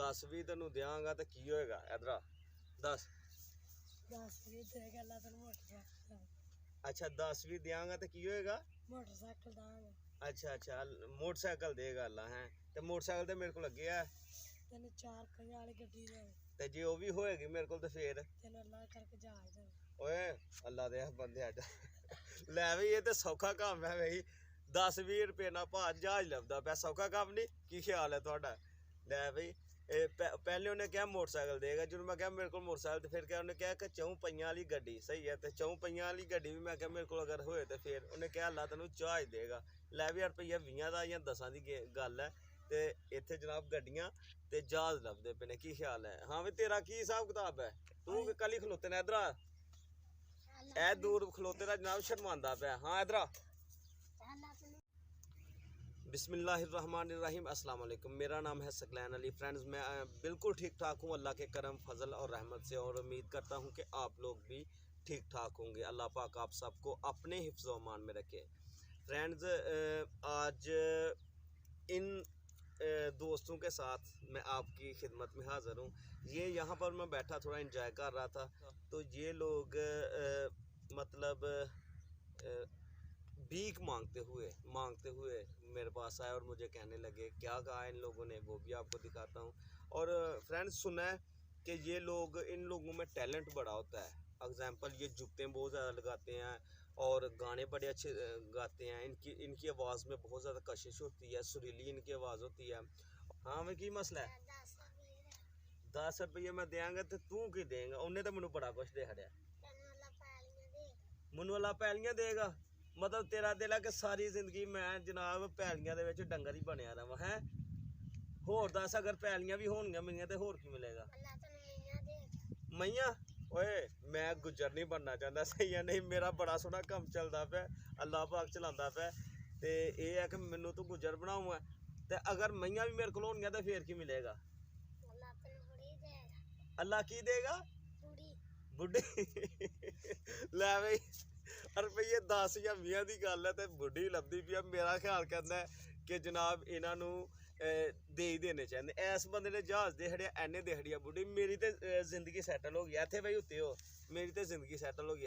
10 ਵੀ ਤੈਨੂੰ ਦਿਆਂਗਾ ਤੇ ਕੀ ਹੋਏਗਾ? ਇਧਰ 10 ਵੀ ਦੇਗਾ ਅੱਲਾ ਤੈਨੂੰ ਮੋਟਰਸਾਈਕਲ। ਅੱਛਾ 10 ਵੀ ਦਿਆਂਗਾ ਤੇ ਕੀ ਹੋਏਗਾ? ਮੋਟਰਸਾਈਕਲ ਦਾਂਗਾ। ਅੱਛਾ ਮੋਟਰਸਾਈਕਲ ਦੇਗਾ ਅੱਲਾ ਹੈ। ਤੇ ਮੋਟਰਸਾਈਕਲ ਤੇ ਮੇਰੇ ਕੋਲ ਲੱਗੇ ਆ ਤੈਨੂੰ 4 पहिया ਵਾਲੀ ਗੱਡੀ ਦੇ। ਤੇ ਜੇ ਉਹ ਵੀ ਹੋਏਗੀ ਮੇਰੇ ਕੋਲ ਤੇ ਫੇਰ ਤੈਨੂੰ ਅੱਲਾ ਕਰਕੇ ਜਹਾਜ਼ ਦੇ। ਓਏ ਅੱਲਾ ਦੇ ਬੰਦੇ ਅੱਜ ਲੈ ਵੀ ਇਹ ਤੇ ਸੌਖਾ ਕੰਮ ਹੈ ਬਈ। 10-20 ਰੁਪਏ ਨਾਲ ਭਾਅ ਜਹਾਜ਼ ਲੱਭਦਾ ਪਿਆ, ਸੌਖਾ ਕੰਮ ਨਹੀਂ। ਕੀ ਖਿਆਲ ਹੈ ਤੁਹਾਡਾ? ਲੈ ਬਈ ਇਹ ਪਹਿਲੇ ਉਹਨੇ ਕਿਹਾ ਮੋਟਰਸਾਈਕਲ ਦੇਗਾ, ਜਦੋਂ ਮੈਂ ਕਿਹਾ ਮੇਰੇ ਕੋਲ ਮੋਟਰਸਾਈਕਲ ਤੇ ਫਿਰ ਕਿਹਾ ਉਹਨੇ ਕਿਹਾ ਕਿ 4 पहिया ਵਾਲੀ ਗੱਡੀ। ਸਹੀ ਹੈ, ਤੇ 4 पहिया ਵਾਲੀ ਗੱਡੀ ਵੀ ਮੈਂ ਕਿਹਾ ਮੇਰੇ ਕੋਲ ਅਗਰ ਹੋਏ ਤੇ ਫਿਰ ਉਹਨੇ ਕਿਹਾ ਅੱਲਾ ਤੈਨੂੰ ਜਹਾਜ਼ ਦੇਗਾ। ਲੈ ਵੀ ਰੁਪਈਆ 20 ਦਾ ਜਾਂ 10 ਦੀ ਗੱਲ ਹੈ ਤੇ ਇੱਥੇ ਜਨਾਬ ਗੱਡੀਆਂ ਤੇ ਜਹਾਜ਼ ਲੱਭਦੇ ਪਏ ਨੇ। ਕੀ ਖਿਆਲ ਹੈ? ਹਾਂ ਵੀ ਤੇਰਾ ਕੀ ਹਿਸਾਬ ਕਿਤਾਬ ਹੈ? ਤੂੰ ਵੀ ਕੱਲ ਹੀ ਖਲੋਤੇ ਨੇ ਇਧਰ ਆ, ਇਹ ਦੂਰ ਖਲੋਤੇ ਦਾ ਜਨਾਬ शर्मांदा ਪਿਆ। हाँ इधर बिस्मिल्लाहिर्रहमानिर्रहीम अस्सलाम वालेकुम। मेरा नाम है सकलैन अली। फ्रेंड्स मैं बिल्कुल ठीक ठाक हूँ अल्लाह के करम फजल और रहमत से, और उम्मीद करता हूँ कि आप लोग भी ठीक ठाक होंगे। अल्लाह पाक आप सबको अपने हिफ्ज़ व अमान में रखे। फ्रेंड्स आज इन दोस्तों के साथ मैं आपकी खिदमत में हाज़िर हूँ। ये यहाँ पर मैं बैठा थोड़ा इंजॉय कर रहा था, तो ये लोग मतलब भीख मांगते हुए मेरे पास आए और मुझे कहने लगे। क्या कहा इन लोगों ने वो भी आपको दिखाता हूँ। और फ्रेंड्स सुना है कि ये लोग, इन लोगों में टैलेंट बड़ा होता है। एग्जाम्पल ये जुत्ते बहुत ज़्यादा लगाते हैं और गाने बड़े अच्छे गाते हैं। इनकी आवाज़ में बहुत ज़्यादा कशिश होती है, सुरीली इनकी आवाज़ होती है। हाँ मैं की मसला है? 10 रुपये मैं देंगा तो तू की देंगा? उन्हें तो मैनू बड़ा कुछ दे हड़िया। मैनू अल्लाह पैलियां देगा? मतलब तेरा दिल है कि सारी जिंदगी मैं जनाब पैलियां दे विच डंगर ही बनया रहा है? होर दस, अगर पैलियां भी होणगियां मेरियां ते होर की मिलेगा? मैयां? ओए मैं गुजर नहीं बनना चाहता। सही है, नहीं मेरा बड़ा सोहना कम चलता पे, अल्लाह पाक चलांदा पे, ते ये है कि मैनू तू गुजर बनाऊँ ते अगर मैयां भी मेरे को होणगियां ते फिर की मिलेगा? अल्लाह की देगा? बुढ़ी लै बई रुपये 10 या 20 की गल है तो बुढ़ी लभदी पई। मेरा ख्याल कहता है कि जनाब इन्हों दे ही देने चाहिए। इस बंदे ने जहाज दे खड़िया, एने दे खड़िया बुढ़ी। मेरी तो जिंदगी सैटल हो गई इत्थे बई उत्ते हो, मेरी तो जिंदगी सैटल हो गई।